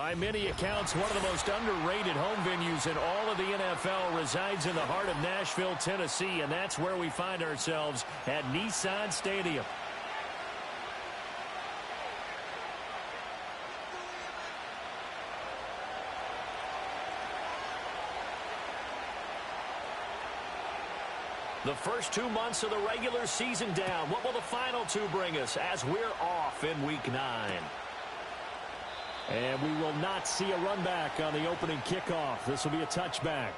By many accounts, one of the most underrated home venues in all of the NFL resides in the heart of Nashville, Tennessee, and that's where we find ourselves at Nissan Stadium. The first 2 months of the regular season down. What will the final two bring us as we're off in Week 9? And we will not see a run back on the opening kickoff. This will be a touchback.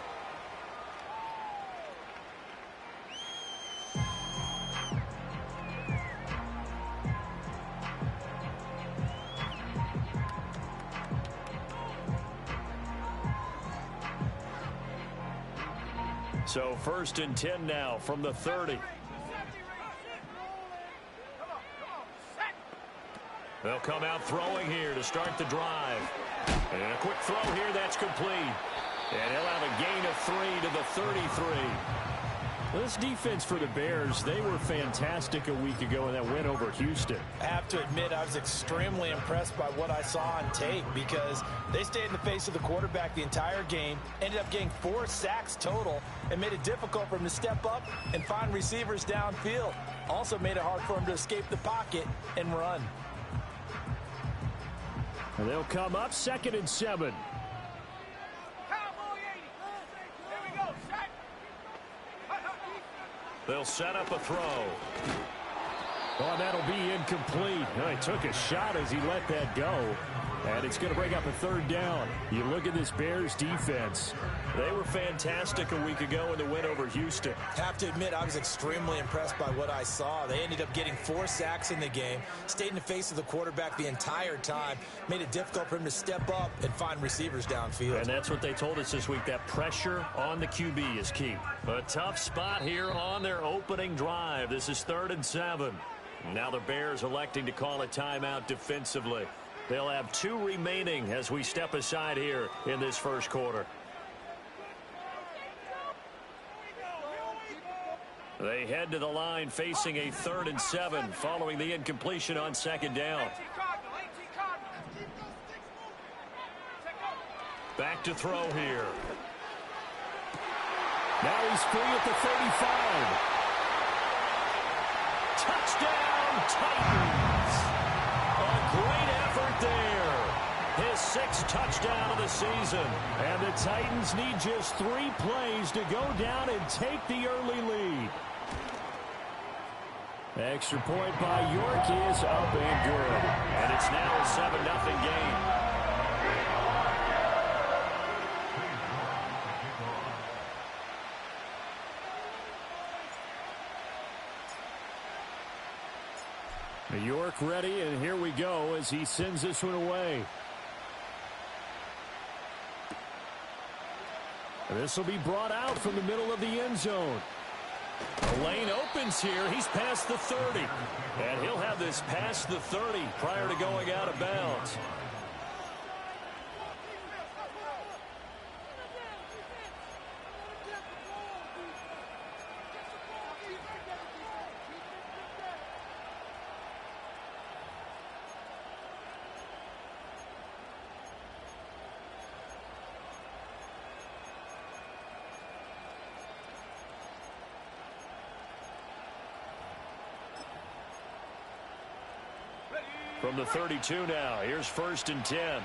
So 1st and 10 now from the 30. They'll come out throwing here to start the drive. And a quick throw here, that's complete. And he'll have a gain of 3 to the 33. This defense for the Bears, they were fantastic a week ago in that win over Houston. I have to admit, I was extremely impressed by what I saw on tape because they stayed in the face of the quarterback the entire game, ended up getting 4 sacks total, and made it difficult for him to step up and find receivers downfield. Also made it hard for him to escape the pocket and run. And they'll come up 2nd and 7. They'll set up a throw. Oh, that'll be incomplete. Oh, he took a shot as he let that go. And it's going to bring up a 3rd down. You look at this Bears defense. They were fantastic a week ago in the win over Houston. Have to admit, I was extremely impressed by what I saw. They ended up getting 4 sacks in the game, stayed in the face of the quarterback the entire time, made it difficult for him to step up and find receivers downfield. And that's what they told us this week, that pressure on the QB is key. A tough spot here on their opening drive. This is 3rd and 7. Now the Bears electing to call a timeout defensively. They'll have 2 remaining as we step aside here in this first quarter. They head to the line facing a 3rd and 7 following the incompletion on 2nd down. Back to throw here. Now he's free at the 35. Touchdown, Titans. A great effort there. His 6th touchdown of the season. And the Titans need just 3 plays to go down and take the early lead. Extra point by York is up and good. And it's now a 7-0 game. York ready, and here we go as he sends this one away. This will be brought out from the middle of the end zone. The lane opens here. He's past the 30. And he'll have this past the 30 prior to going out of bounds. From the 32 now, here's 1st and 10.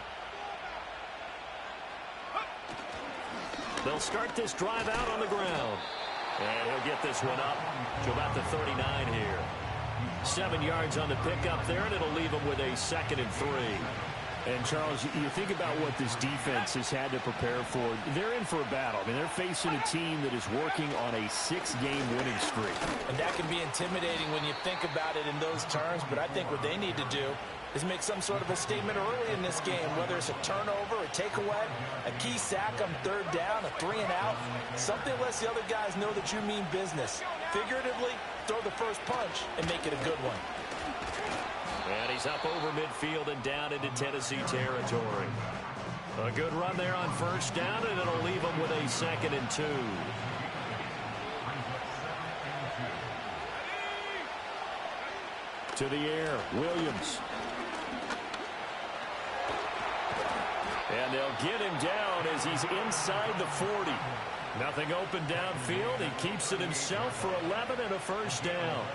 They'll start this drive out on the ground. And he'll get this one up to about the 39 here. 7 yards on the pickup there, and it'll leave him with a 2nd and 3. And, Charles, you think about what this defense has had to prepare for. They're in for a battle. I mean, they're facing a team that is working on a 6-game winning streak. And that can be intimidating when you think about it in those terms, but I think what they need to do is make some sort of a statement early in this game, whether it's a turnover, a takeaway, a key sack on 3rd down, a 3 and out, something lets the other guys know that you mean business. Figuratively, throw the first punch and make it a good one. And he's up over midfield and down into Tennessee territory. A good run there on 1st down, and it'll leave him with a 2nd and 2. To the air, Williams. And they'll get him down as he's inside the 40. Nothing open downfield. He keeps it himself for 11 and a first down.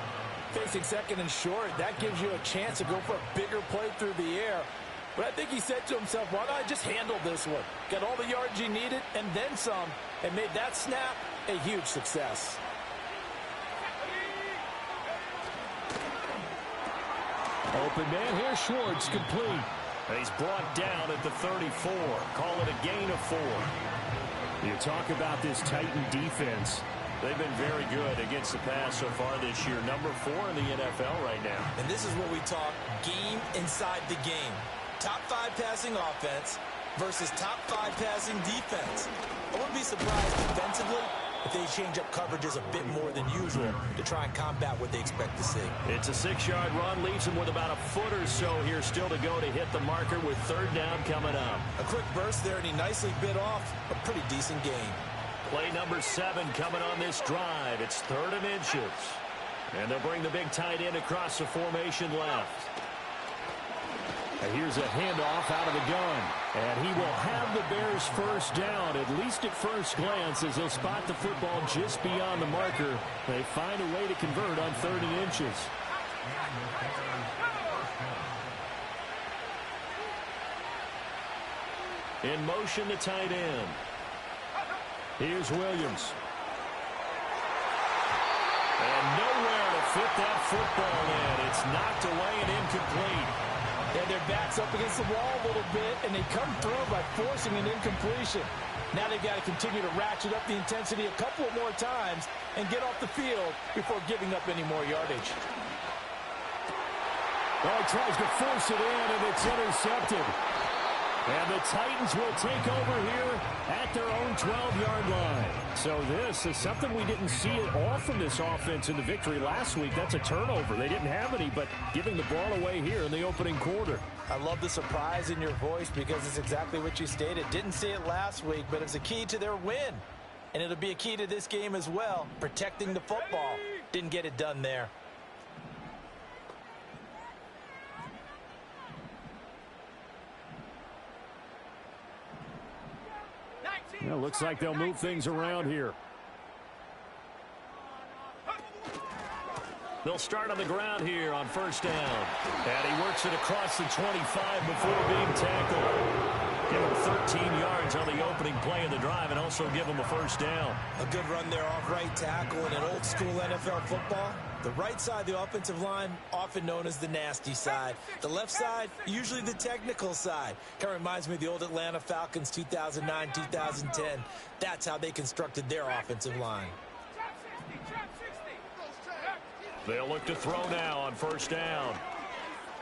Facing second and short, that gives you a chance to go for a bigger play through the air. But I think he said to himself, why not just handle this one? Got all the yards he needed and then some, and made that snap a huge success. Open man here, Schwartz, complete. He's brought down at the 34. Call it a gain of 4. You talk about this Titan defense. They've been very good against the pass so far this year. Number 4 in the NFL right now. And this is what we talk game inside the game. Top 5 passing offense versus top 5 passing defense. I wouldn't be surprised defensively if they change up coverages a bit more than usual to try and combat what they expect to see. It's a 6-yard run, leaves him with about a foot or so here still to go to hit the marker with third down coming up. A quick burst there, and he nicely bit off a pretty decent gain. Play number 7 coming on this drive. It's 3rd and inches. And they'll bring the big tight end across the formation left. And here's a handoff out of the gun. And he will have the Bears first down, at least at first glance, as they'll spot the football just beyond the marker. They find a way to convert on 3rd and inches. In motion, the tight end. Here's Williams. And nowhere to fit that football in. It's knocked away and incomplete. And their back's up against the wall a little bit, and they come through by forcing an incompletion. Now they've got to continue to ratchet up the intensity a couple more times and get off the field before giving up any more yardage. Oh, he tries to force it in, and it's intercepted. And the Titans will take over here at their own 12-yard line. So this is something we didn't see at all from this offense in the victory last week. That's a turnover. They didn't have any, but giving the ball away here in the opening quarter. I love the surprise in your voice because it's exactly what you stated. Didn't see it last week, but it's a key to their win. And it'll be a key to this game as well, protecting the football. Didn't get it done there. Well, looks like they'll move things around here. They'll start on the ground here on first down. And he works it across the 25 before being tackled. Give him 13 yards on the opening play of the drive and also give him a first down. A good run there off right tackle in an old school NFL football. The right side of the offensive line, often known as the nasty side. The left side, usually the technical side. Kind of reminds me of the old Atlanta Falcons 2009, 2010. That's how they constructed their offensive line. They'll look to throw now on first down.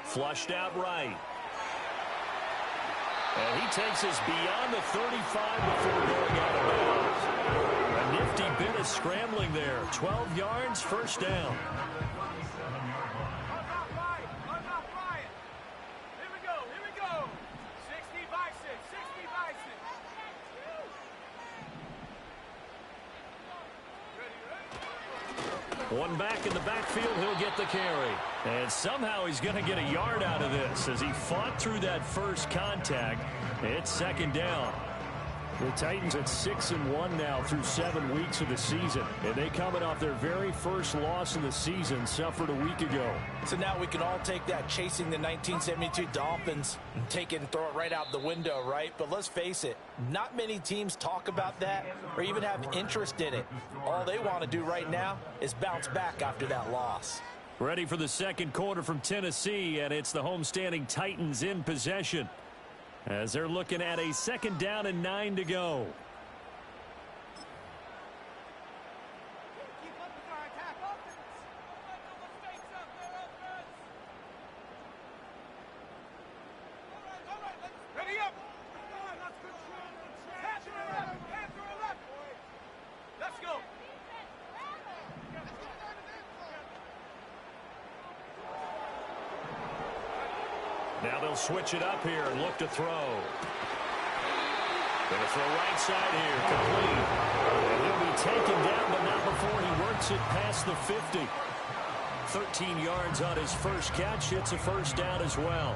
Flushed out right. And he takes us beyond the 35 before going out of bounds. A nifty bit of scrambling there. 12 yards, first down. One back in the backfield, he'll get the carry. And somehow he's going to get a yard out of this as he fought through that first contact. It's second down. The Titans at 6-1 now through 7 weeks of the season. And they coming off their very first loss of the season, suffered a week ago. So now we can all take that chasing the 1972 Dolphins and take it and throw it right out the window, right? But let's face it, not many teams talk about that or even have interest in it. All they want to do right now is bounce back after that loss. Ready for the second quarter from Tennessee, and it's the homestanding Titans in possession as they're looking at a second down and 9 to go. Now they'll switch it up here and look to throw. Going to throw right side here, complete. And he'll be taken down, but not before he works it past the 50. 13 yards on his first catch. It's a first down as well.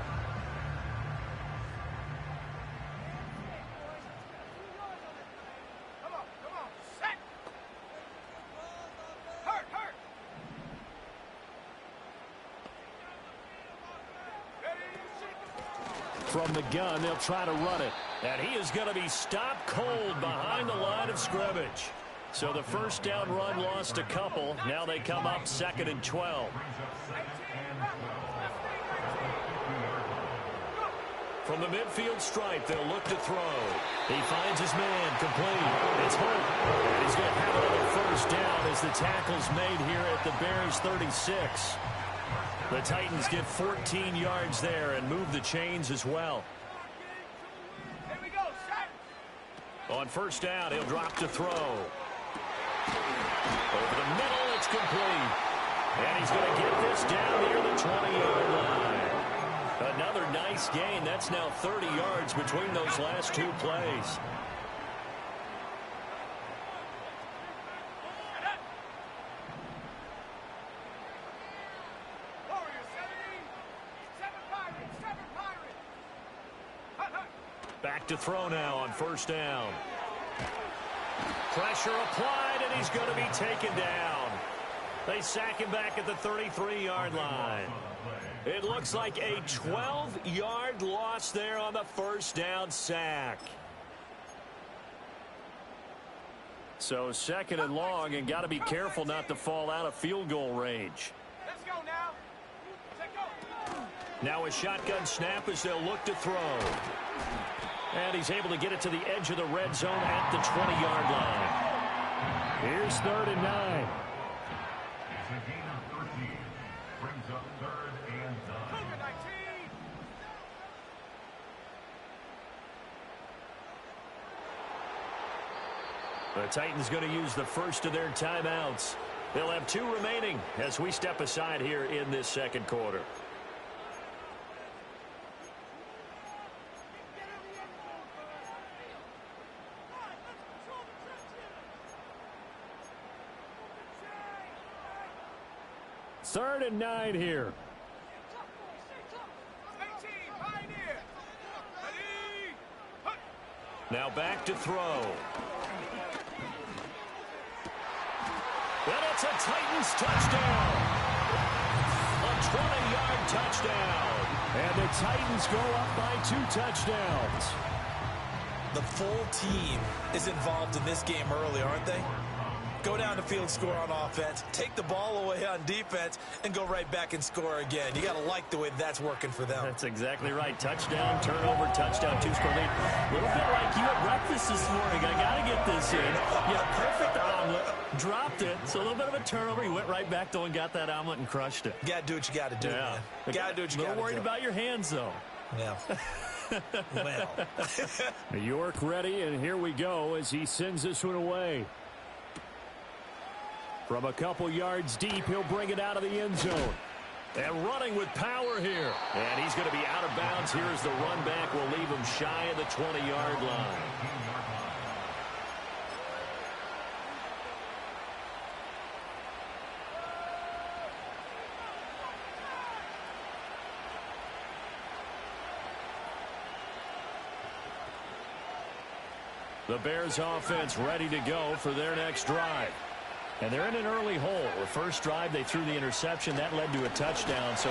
From the gun, they'll try to run it. And he is going to be stopped cold behind the line of scrimmage. So the first down run lost a couple. Now they come up 2nd and 12. From the midfield stripe, they'll look to throw. He finds his man, complete. It's Holt. And he's going to have another first down as the tackle's made here at the Bears' 36. The Titans get 14 yards there and move the chains as well. On first down, he'll drop to throw. Over the middle, it's complete. And he's going to get this down near the 20-yard line. Another nice gain. That's now 30 yards between those last two plays. Back to throw now on first down. Pressure applied, and he's going to be taken down. They sack him back at the 33-yard line. It looks like a 12-yard loss there on the first down sack. So 2nd and long, and got to be careful not to fall out of field goal range. Let's go now. Let's go. Now a shotgun snap as they'll look to throw. And he's able to get it to the edge of the red zone at the 20-yard line. Here's 3rd and 9. The Titans going to use the first of their timeouts. They'll have 2 remaining as we step aside here in this second quarter. Third and 9 here. Now back to throw. And it's a Titans touchdown. A 20-yard touchdown. And the Titans go up by 2 touchdowns. The full team is involved in this game early, aren't they? Go down the field, score on offense, take the ball away on defense, and go right back and score again. You got to like the way that's working for them. That's exactly right. Touchdown, turnover, touchdown, 2-score lead. A little bit like you at breakfast this morning. I got to get this in. You had a perfect omelet, dropped it, so a little bit of a turnover. You went right back, though, and got that omelet and crushed it. You got to do what you got to do, man. You got to do what you got to do. A little worried about your hands, though. Yeah. Well. York ready, and here we go as he sends this one away. From a couple yards deep, he'll bring it out of the end zone. And running with power here. And he's going to be out of bounds here as the run back will leave him shy of the 20-yard line. The Bears offense ready to go for their next drive. And they're in an early hole. The first drive, they threw the interception. That led to a touchdown, so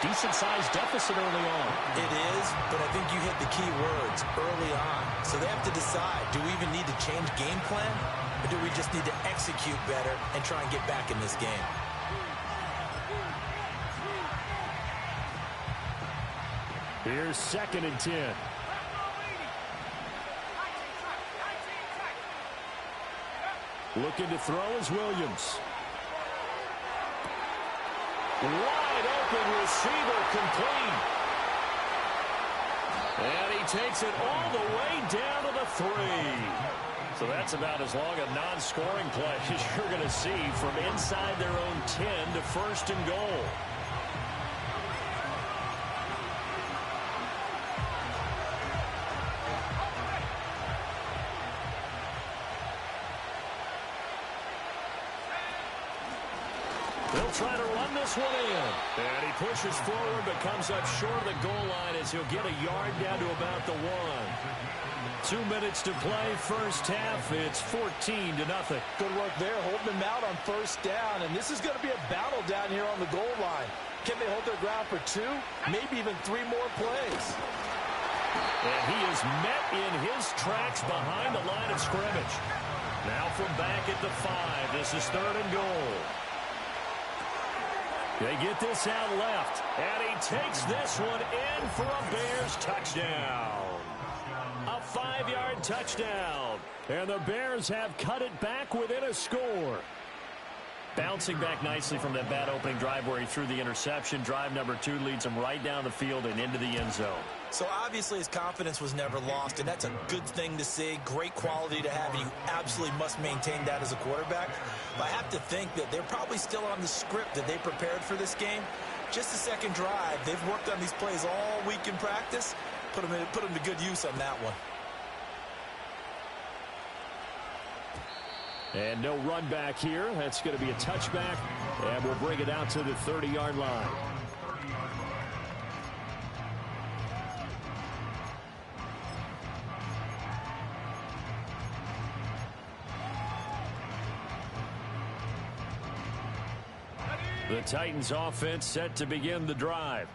decent-sized deficit early on. It is, but I think you hit the key words, early on. So they have to decide, do we even need to change game plan, or do we just need to execute better and try and get back in this game? Here's 2nd and 10. Looking to throw is Williams. Wide open receiver, complete. And he takes it all the way down to the 3. So that's about as long a non-scoring play as you're going to see from inside their own 10 to 1st and goal. They'll try to run this one in. And he pushes forward but comes up short of the goal line as he'll get a yard down to about the 1. 2 minutes to play, first half. It's 14-0. Good work there, holding them out on first down. And this is going to be a battle down here on the goal line. Can they hold their ground for 2, maybe even 3 more plays? And he is met in his tracks behind the line of scrimmage. Now from back at the 5. This is 3rd and goal. They get this out left. And he takes this one in for a Bears touchdown. A 5-yard touchdown. And the Bears have cut it back within a score. Bouncing back nicely from that bad opening drive where he threw the interception. Drive number 2 leads him right down the field and into the end zone. So obviously his confidence was never lost, and that's a good thing to see. Great quality to have, and you absolutely must maintain that as a quarterback. But I have to think that they're probably still on the script that they prepared for this game. Just the second drive. They've worked on these plays all week in practice. Put them to good use on that one. And no run back here. That's going to be a touchback, and we'll bring it out to the 30-yard line. The Titans offense set to begin the drive.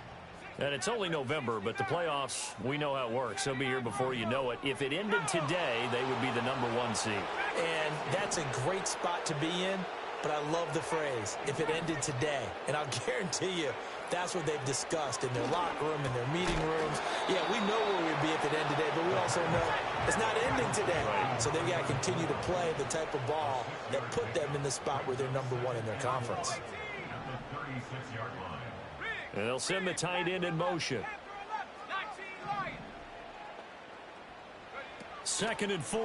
And it's only November, but the playoffs, we know how it works. They'll be here before you know it. If it ended today, they would be the number 1 seed. And that's a great spot to be in, but I love the phrase, if it ended today. And I'll guarantee you, that's what they've discussed in their locker room, in their meeting rooms. Yeah, we know where we'd be if it ended today, but we also know it's not ending today. Right. So they've got to continue to play the type of ball that put them in the spot where they're number 1 in their conference. And they'll send the tight end in motion. 2nd and 4.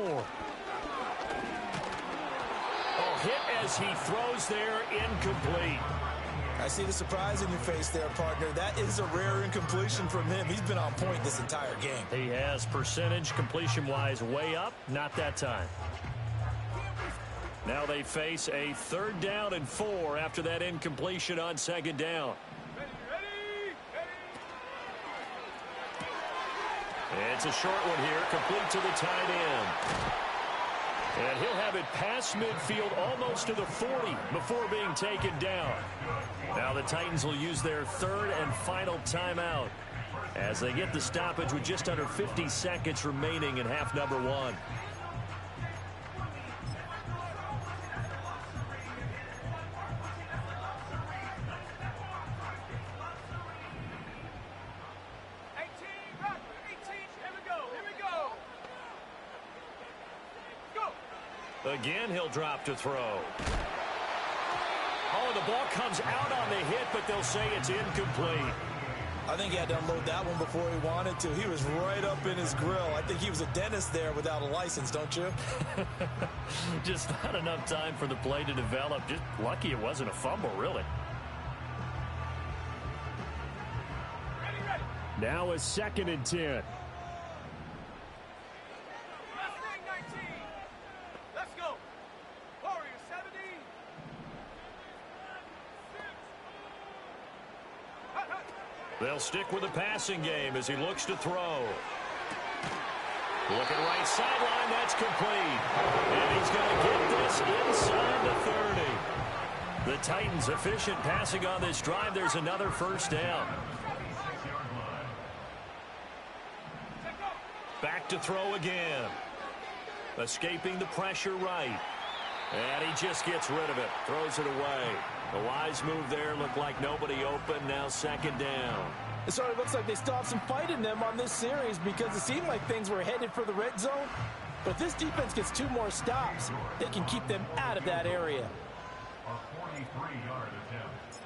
Oh, hit as he throws there, incomplete. I see the surprise in your face there, partner. That is a rare incompletion from him. He's been on point this entire game. He has percentage completion-wise way up, not that time. Now they face a 3rd down and 4 after that incompletion on 2nd down. It's a short one here, complete to the tight end. And he'll have it past midfield almost to the 40 before being taken down. Now the Titans will use their 3rd and final timeout as they get the stoppage with just under 50 seconds remaining in half number 1. Again, he'll drop to throw. Oh, the ball comes out on the hit, but they'll say it's incomplete. I think he had to unload that one before he wanted to. He was right up in his grill. I think he was a dentist there without a license, don't you? Just not enough time for the play to develop. Just lucky it wasn't a fumble, really. Now a 2nd and 10. They'll stick with the passing game as he looks to throw. Looking right sideline, that's complete. And he's going to get this inside the 30. The Titans efficient passing on this drive. There's another 1st down. Back to throw again. Escaping the pressure right. And he just gets rid of it. Throws it away. A wise move there. Looked like nobody open. Now 2nd down. It sort of looks like they still have some fight in them on this series because it seemed like things were headed for the red zone. But if this defense gets 2 more stops, they can keep them out of that area. A 43-yard attempt.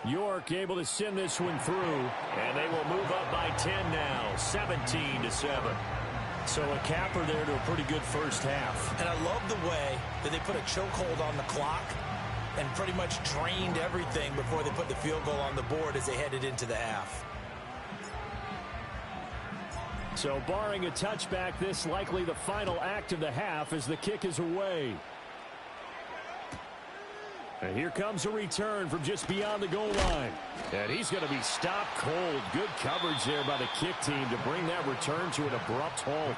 York able to send this one through. And they will move up by 10 now. 17-7. So a capper there to a pretty good first half. And I love the way that they put a chokehold on the clock and pretty much drained everything before they put the field goal on the board as they headed into the half. So barring a touchback, this likely the final act of the half as the kick is away. And here comes a return from just beyond the goal line. And he's going to be stopped cold. Good coverage there by the kick team to bring that return to an abrupt halt.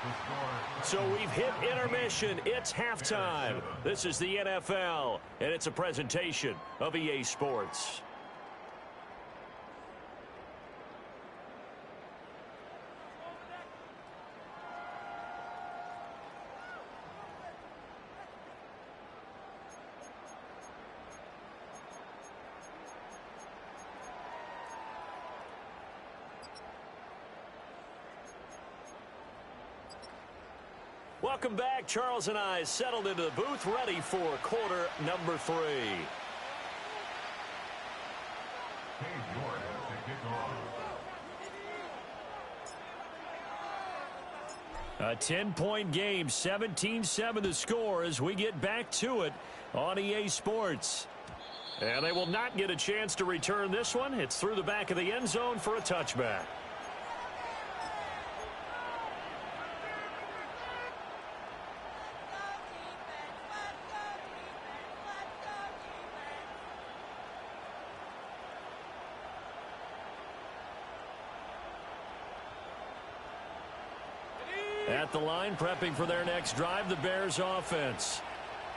So we've hit intermission. It's halftime. This is the NFL, and it's a presentation of EA Sports. Welcome back. Charles and I settled into the booth, ready for quarter number 3. A 10-point game, 17-7 the score as we get back to it on EA Sports. And they will not get a chance to return this one. It's through the back of the end zone for a touchback. At the line, prepping for their next drive, the Bears offense.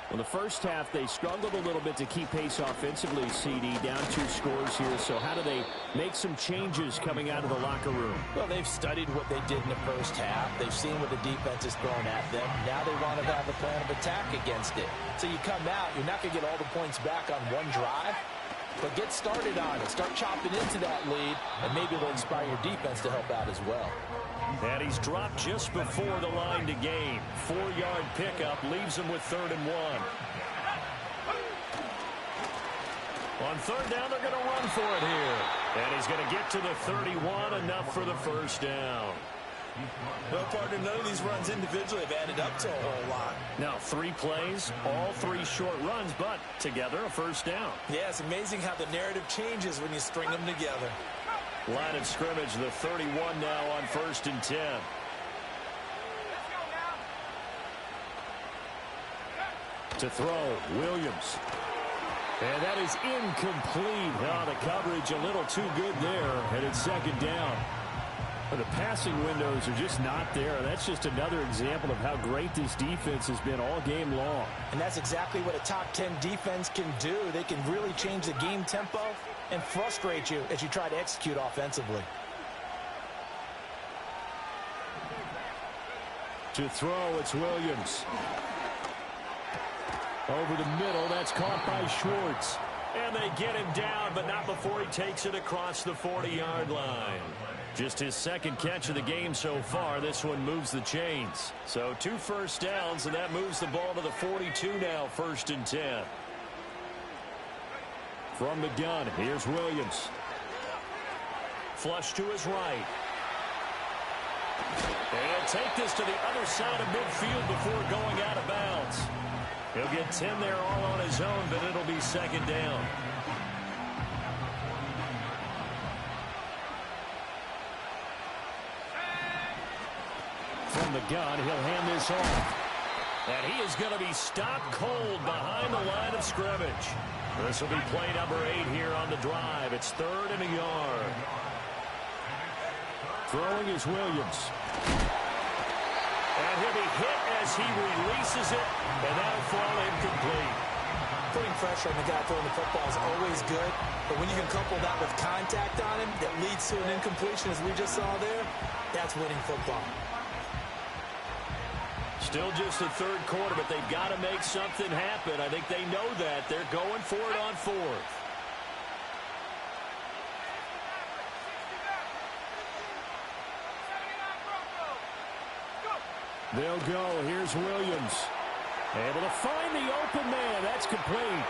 Well, the first half, they struggled a little bit to keep pace offensively, CD, down 2 scores here. So how do they make some changes coming out of the locker room? Well, they've studied what they did in the first half. They've seen what the defense has thrown at them. Now they want to have a plan of attack against it. So you come out, you're not going to get all the points back on one drive, but get started on it. Start chopping into that lead, and maybe it'll inspire your defense to help out as well. And he's dropped just before the line to gain. 4-yard pickup leaves him with 3rd and 1. On 3rd down, they're going to run for it here. And he's going to get to the 31, enough for the first down. Well, partner, none of these runs individually have added up to a whole lot. Now, 3 plays, all 3 short runs, but together a first down. Yeah, it's amazing how the narrative changes when you string them together. Line of scrimmage, the 31 now on 1st and 10. To throw, Williams. And that is incomplete. Oh, the coverage a little too good there, and it's 2nd down. But the passing windows are just not there. That's just another example of how great this defense has been all game long. And that's exactly what a top 10 defense can do. They can really change the game tempo and frustrate you as you try to execute offensively. To throw, it's Williams. Over the middle, that's caught by Schwartz. And they get him down, but not before he takes it across the 40-yard line. Just his 2nd catch of the game so far. This one moves the chains. So 2 first downs, and that moves the ball to the 42 now, 1st and 10. From the gun, here's Williams. Flush to his right. And he'll take this to the other side of midfield before going out of bounds. He'll get 10 there all on his own, but it'll be 2nd down. From the gun, he'll hand this off. And he is going to be stopped cold behind the line of scrimmage. This will be play number 8 here on the drive. It's 3rd and a yard. Throwing is Williams. And he'll be hit as he releases it, and that'll fall incomplete. Putting pressure on the guy throwing the football is always good, but when you can couple that with contact on him that leads to an incompletion, as we just saw there, that's winning football. Still just the 3rd quarter, but they've got to make something happen. I think they know that. They're going for it on 4th. They'll go. Here's Williams. Able to find the open man. That's complete.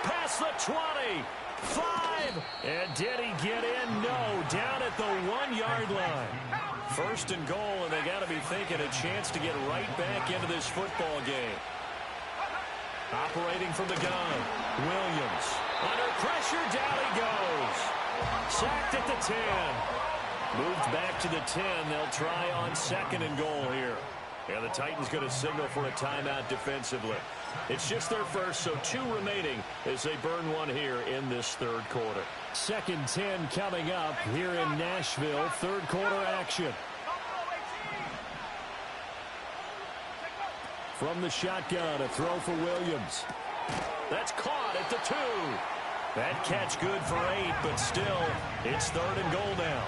Past the 20. 5. And did he get in? No. Down at the 1-yard line. 1st and goal, and they got to be thinking a chance to get right back into this football game. Operating from the gun. Williams. Under pressure. Down he goes. Sacked at the 10. Moved back to the 10. They'll try on 2nd and goal here. And the Titans going to signal for a timeout defensively. It's just their first, so 2 remaining as they burn 1 here in this 3rd quarter. 2nd 10 coming up here in Nashville. 3rd quarter action. From the shotgun, a throw for Williams. That's caught at the 2. That catch good for 8, but still, it's 3rd and goal now.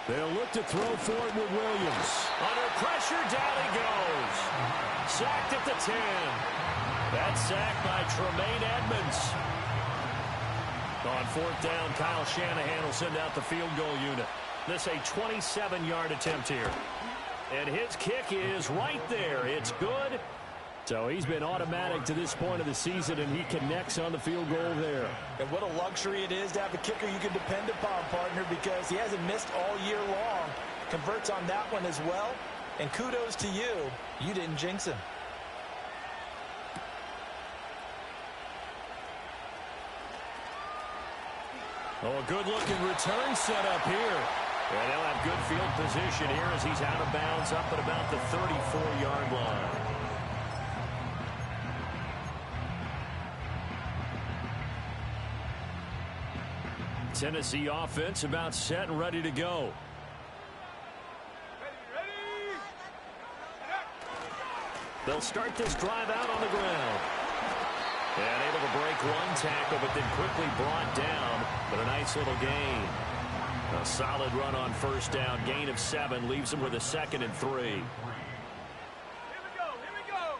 They'll look to throw for it with Williams. Under pressure, down he goes. Sacked at the 10. That's sacked by Tremaine Edmonds. On fourth down, Kyle Shanahan will send out the field goal unit. This a 27-yard attempt here. And his kick is right there. It's good. So he's been automatic to this point of the season, and he connects on the field goal there. And what a luxury it is to have a kicker you can depend upon, partner, because he hasn't missed all year long. Converts on that one as well. And kudos to you. You didn't jinx him. Oh, a good-looking return set up here. And they'll have good field position here as he's out of bounds up at about the 34-yard line. Tennessee offense about set and ready to go. They'll start this drive out on the ground. And able to break one tackle, but then quickly brought down. But a nice little gain. A solid run on first down. Gain of 7 leaves them with a 2nd and 3. Here we go.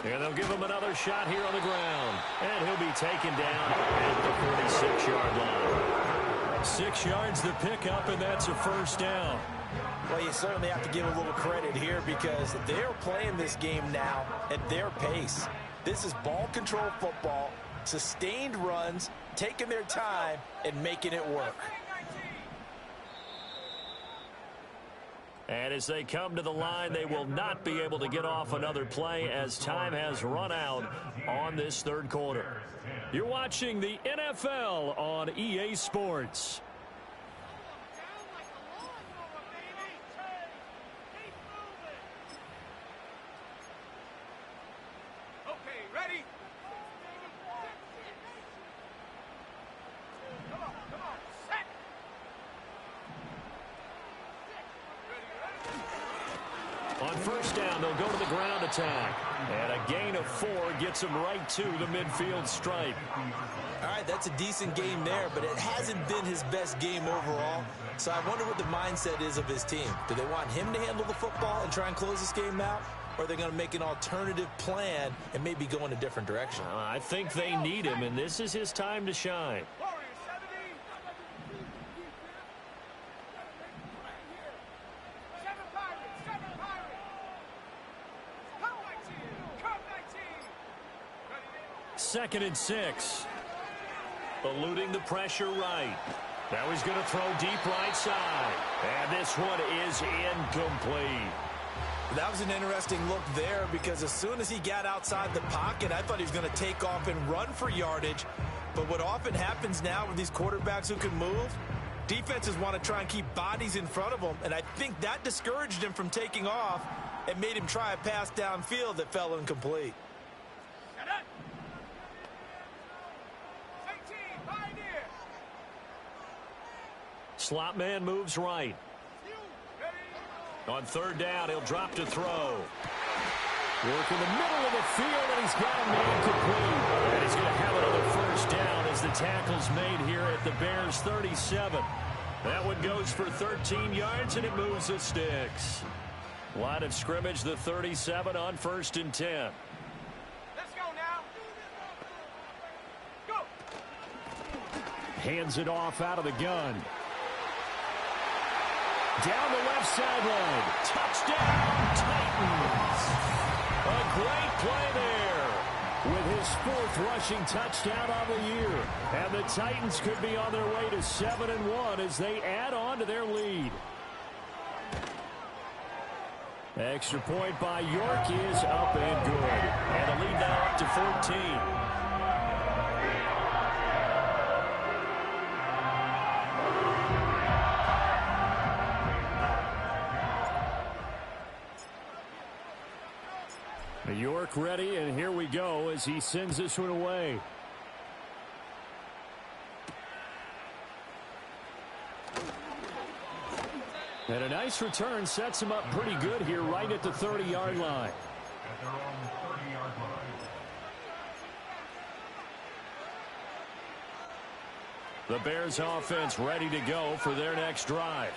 And they'll give him another shot here on the ground. And he'll be taken down at the 46-yard line. 6 yards to pick up, and that's a first down. Well, you certainly have to give a little credit here because they're playing this game now at their pace. This is ball control football, sustained runs, taking their time, and making it work. And as they come to the line, they will not be able to get off another play as time has run out on this third quarter. You're watching the NFL on EA Sports. On first down, they'll go to the ground attack. And a gain of 4 gets them right to the midfield stripe. All right, that's a decent game there, but it hasn't been his best game overall. So I wonder what the mindset is of his team. Do they want him to handle the football and try and close this game out? Or are they going to make an alternative plan and maybe go in a different direction? I think they need him, and this is his time to shine. Second and 6. Eluding the pressure right. Now he's going to throw deep right side. And this one is incomplete. That was an interesting look there because as soon as he got outside the pocket, I thought he was going to take off and run for yardage. But what often happens now with these quarterbacks who can move, defenses want to try and keep bodies in front of them. And I think that discouraged him from taking off and made him try a pass downfield that fell incomplete. Slot man moves right. On third down, he'll drop to throw. Work in the middle of the field, and he's got a man complete. And he's going to have another first down as the tackle's made here at the Bears' 37. That one goes for 13 yards, and it moves the sticks. Line of scrimmage, the 37 on 1st and 10. Let's go now. Go. Hands it off out of the gun. Down the left sideline. Touchdown, Titans. A great play there with his 4th rushing touchdown of the year. And the Titans could be on their way to 7-1 as they add on to their lead. Extra point by York is up and good. And the lead now up to 14. York ready, and here we go as he sends this one away. And a nice return sets him up pretty good here right at the 30-yard line. At their own 30-yard line. The Bears offense ready to go for their next drive.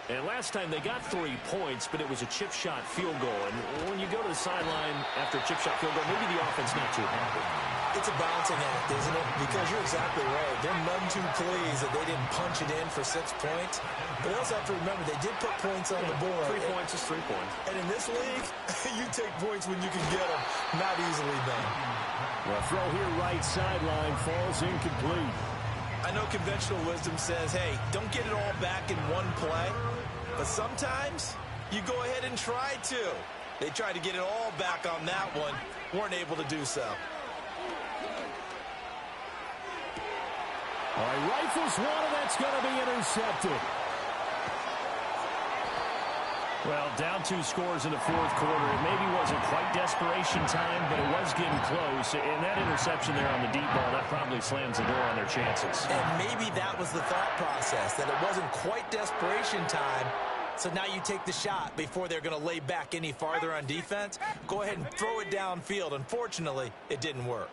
And last time they got 3 points, but it was a chip shot field goal. And when you go to the sideline after a chip shot field goal, maybe the offense not too happy. It's a balancing act, isn't it? Because you're exactly right. They're none too pleased that they didn't punch it in for 6 points. But they also have to remember they did put points on the board. 3 points is 3 points. And in this league, you take points when you can get them. Not easily done. Well, throw here right sideline falls incomplete. I know conventional wisdom says, hey, don't get it all back in one play. But sometimes you go ahead and try to. They tried to get it all back on that one. Weren't able to do so. All right, rifles one, and that's going to be intercepted. Well, down 2 scores in the fourth quarter. It maybe wasn't quite desperation time, but it was getting close. And that interception there on the deep ball, that probably slams the door on their chances. And maybe that was the thought process, that it wasn't quite desperation time. So now you take the shot before they're going to lay back any farther on defense. Go ahead and throw it downfield. Unfortunately, it didn't work.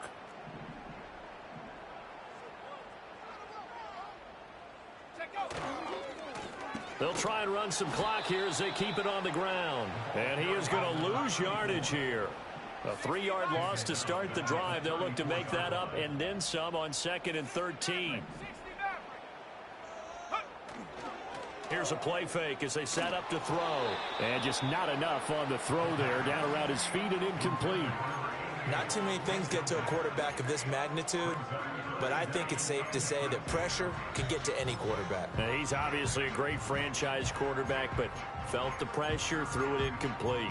They'll try and run some clock here as they keep it on the ground. And he is going to lose yardage here. A 3-yard loss to start the drive. They'll look to make that up and then some on 2nd and 13. Here's a play fake as they set up to throw. And just not enough on the throw there. Down around his feet and incomplete. Not too many things get to a quarterback of this magnitude, but I think it's safe to say that pressure can get to any quarterback. Now, he's obviously a great franchise quarterback, but felt the pressure, threw it incomplete.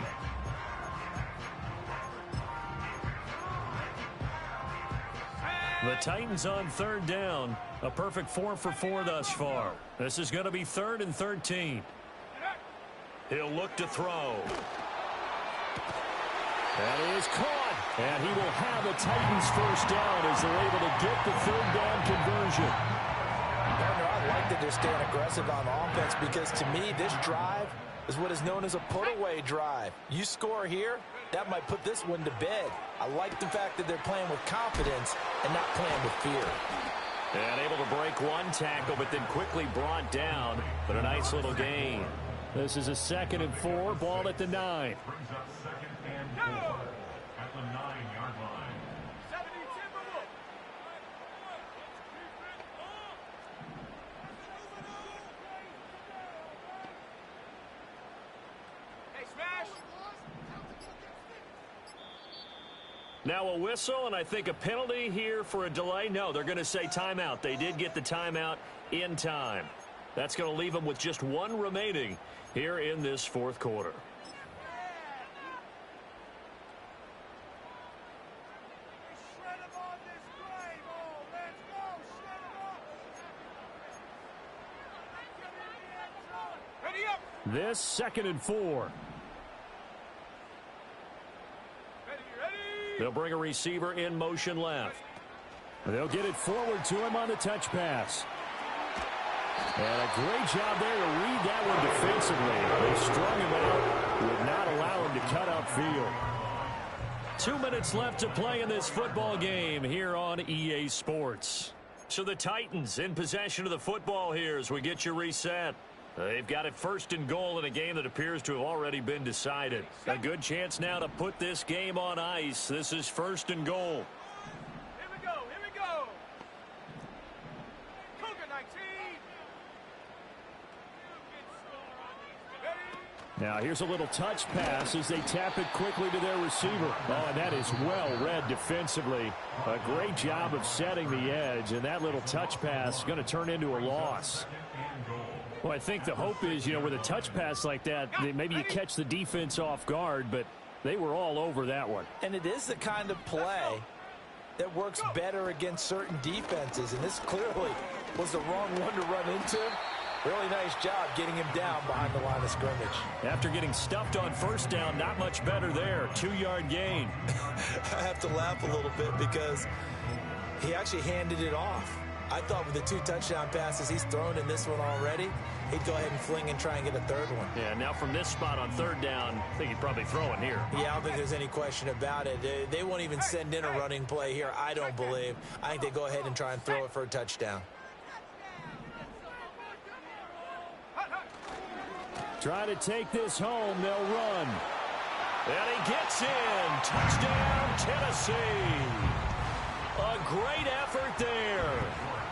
The Titans on 3rd down. A perfect 4 for 4 thus far. This is going to be 3rd and 13. He'll look to throw. That is caught. And he will have the Titans first down as they're able to get the 3rd down conversion. Partner, I like that they're staying aggressive on offense because to me, this drive is what is known as a put-away drive. You score here, that might put this one to bed. I like the fact that they're playing with confidence and not playing with fear. And able to break one tackle, but then quickly brought down. But a nice little gain. This is a 2nd and 4, ball at the 9. Brings up 2nd and 4 at the 9-yard line. Hey, smash! Now a whistle, and I think a penalty here for a delay. No, they're going to say timeout. They did get the timeout in time. That's going to leave them with just 1 remaining here in this fourth quarter. This 2nd and 4. They'll bring a receiver in motion left. They'll get it forward to him on the touch pass. And a great job there to read that one defensively. They strung him out, would not allow him to cut upfield. 2 minutes left to play in this football game here on EA Sports. So the Titans in possession of the football here as we get you reset. They've got it 1st and goal in a game that appears to have already been decided. A good chance now to put this game on ice. This is 1st and goal. Here we go, here we go! Cougar 19! Now here's a little touch pass as they tap it quickly to their receiver. Oh, and that is well read defensively. A great job of setting the edge, and that little touch pass is going to turn into a loss. Well, I think the hope is, with a touch pass like that, maybe you catch the defense off guard, but they were all over that one. And it is the kind of play that works better against certain defenses, and this clearly was the wrong one to run into. Really nice job getting him down behind the line of scrimmage. After getting stuffed on 1st down, not much better there. 2-yard gain. I have to laugh a little bit because he actually handed it off. I thought with the 2 touchdown passes he's thrown in this one already, he'd go ahead and fling and try and get a 3rd one. Yeah, now from this spot on 3rd down, I think he'd probably throw it here. Yeah, I don't think there's any question about it. They won't even send in a running play here, I don't believe. I think they go ahead and try and throw it for a touchdown. Try to take this home. They'll run. And he gets in. Touchdown, Tennessee. A great effort there.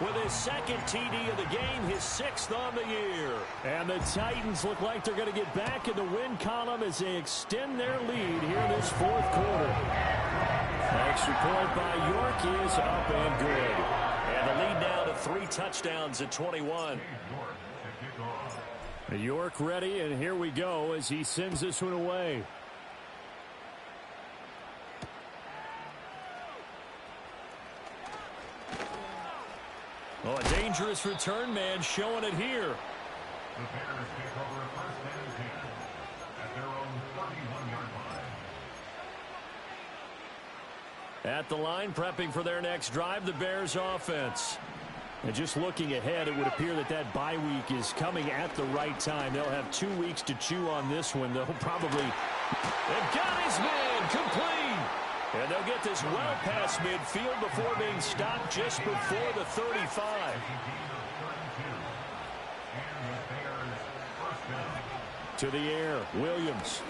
With his second TD of the game, his 6th on the year. And the Titans look like they're going to get back in the win column as they extend their lead here in this 4th quarter. Extra point by York is up and good. And the lead now to 3 touchdowns at 21. York ready, and here we go as he sends this one away. Oh, a dangerous return man showing it here. The Bears take over 1st and 10 at their own 31-yard line. At the line, prepping for their next drive, the Bears offense. And just looking ahead, it would appear that that bye week is coming at the right time. They'll have 2 weeks to chew on this one. They'll probably... They've got his man complete. And they'll get this well past midfield before being stopped just before the 35. To the air, Williams.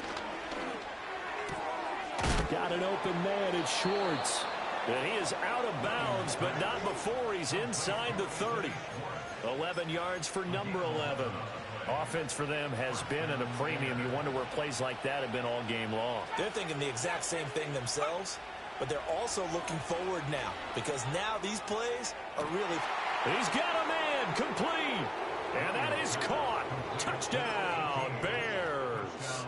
Got an open man, it's Schwartz. And he is out of bounds, but not before he's inside the 30. 11 yards for number 11. Offense for them has been at a premium. You wonder where plays like that have been all game long. They're thinking the exact same thing themselves, but they're also looking forward now because now these plays are really... He's got a man complete, and that is caught. Touchdown, Bears.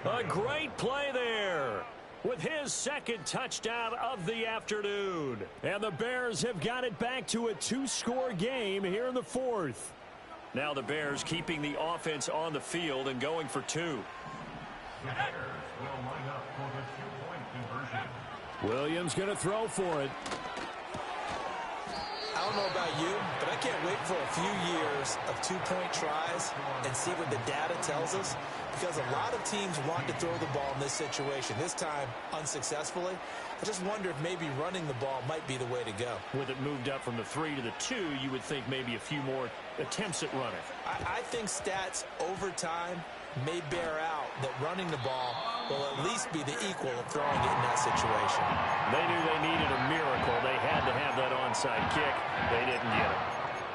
A great play there with his 2nd touchdown of the afternoon. And the Bears have got it back to a 2-score game here in the 4th. Now the Bears keeping the offense on the field and going for 2. The Bears will line up for the 2-point conversion. Williams going to throw for it. I don't know about you, but I can't wait for a few years of 2-point tries and see what the data tells us, because a lot of teams want to throw the ball in this situation, this time unsuccessfully. I just wonder if maybe running the ball might be the way to go. With it moved up from the 3 to the 2, you would think maybe a few more attempts at running. I think stats over time may bear out that running the ball will at least be the equal of throwing it in that situation. They knew they needed a miracle. They had to have that onside kick. They didn't get it.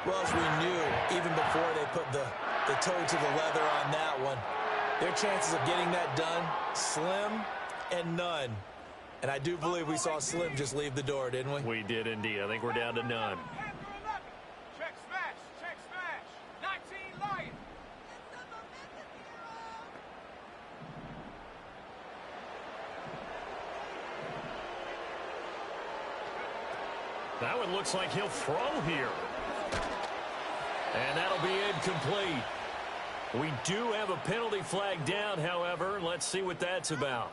Well, as we knew, even before they put the toe to the leather on that one, their chances of getting that done, slim and none. And I do believe we saw Slim just leave the door, didn't we? We did indeed. I think we're down to none. Check smash. Check smash. 19 Lions. That one looks like he'll throw here. And that'll be incomplete. We do have a penalty flag down, however. Let's see what that's about.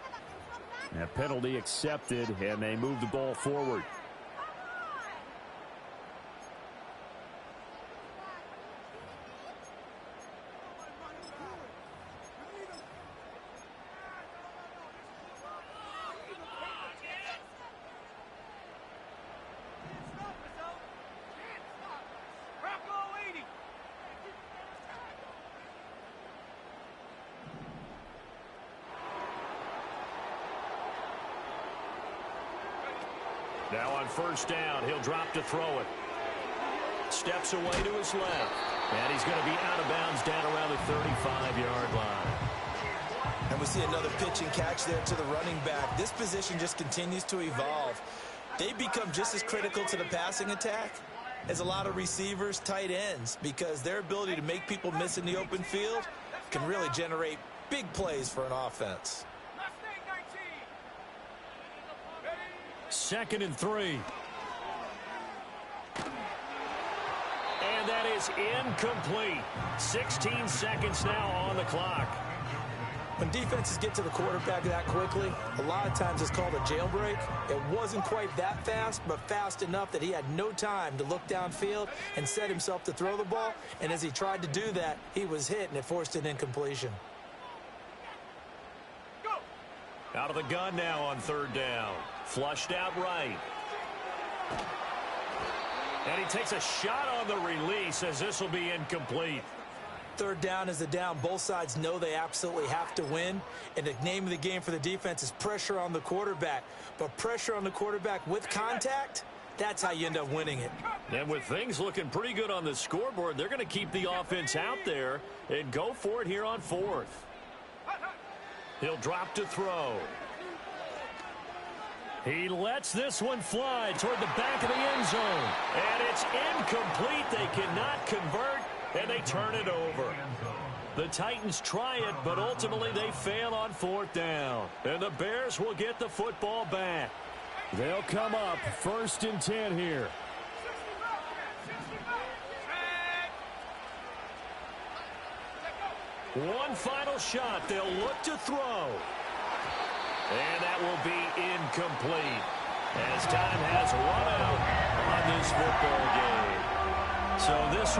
That penalty accepted, and they move the ball forward. Now on 1st down, he'll drop to throw it. Steps away to his left. And he's going to be out of bounds down around the 35-yard line. And we see another pitch and catch there to the running back. This position just continues to evolve. They become just as critical to the passing attack as a lot of receivers, tight ends, because their ability to make people miss in the open field can really generate big plays for an offense. 2nd and 3. And that is incomplete. 16 seconds now on the clock. When defenses get to the quarterback that quickly, a lot of times it's called a jailbreak. It wasn't quite that fast, but fast enough that he had no time to look downfield and set himself to throw the ball. And as he tried to do that, he was hit, and it forced an incompletion. Out of the gun now on 3rd down. Flushed out right. And he takes a shot on the release as this will be incomplete. Third down is a down. Both sides know they absolutely have to win. And the name of the game for the defense is pressure on the quarterback. But pressure on the quarterback with contact, that's how you end up winning it. And with things looking pretty good on the scoreboard, they're going to keep the offense out there and go for it here on fourth. He'll drop to throw. He lets this one fly toward the back of the end zone. And it's incomplete. They cannot convert, and they turn it over. The Titans try it, but ultimately they fail on fourth down. And the Bears will get the football back. They'll come up 1st and 10 here. One final shot. They'll look to throw. And that will be incomplete as time has run out on this football game. So this